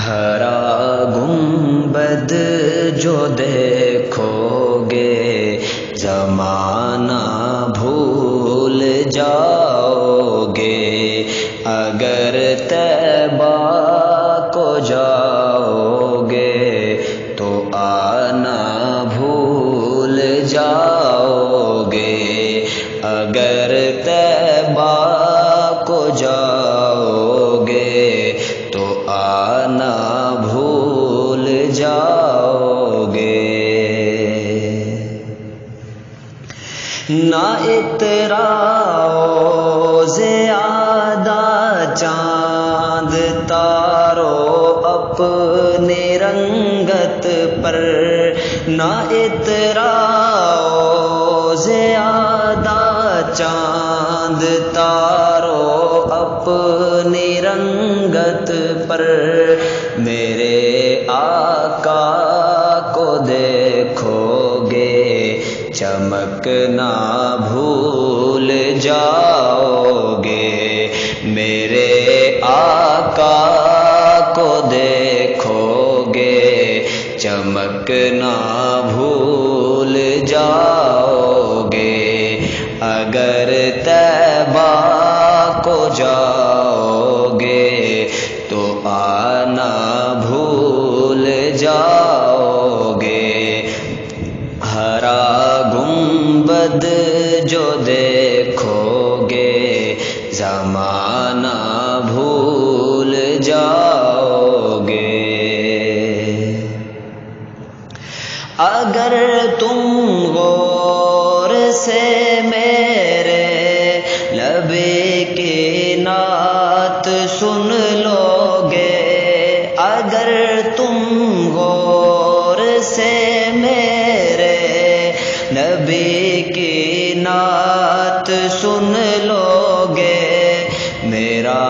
ہرا گنبد جو دیکھو گے زمانہ بھول جاؤ گے، اگر طیبہ کو جاؤ گے تو آنا بھول جاؤ گے، اگر طیبہ کو جاؤ گے تو آنا بھول جاؤ گے۔ نہ اتراؤ زیادہ چاند تارو اپنی رنگت پر، نہ اتراؤ زیادہ چاند تارو اپنی رنگت پر، میرے آقا کو دیکھو گے چمکنا بھول جاؤ گے، میرے آقا کو دیکھو گے چمکنا بھول جاؤ گے، اگر طیبہ کو جاؤ گے تو آنا بھول جاؤ گے۔ ہرا گنبد جو دیکھو گے زمانہ بھول جاؤ گے، اگر تم غور سے میرے نبی کی نعت سن لو گے، اگر تم غور سے میرے نبی کی نعت سن لو گے، میرا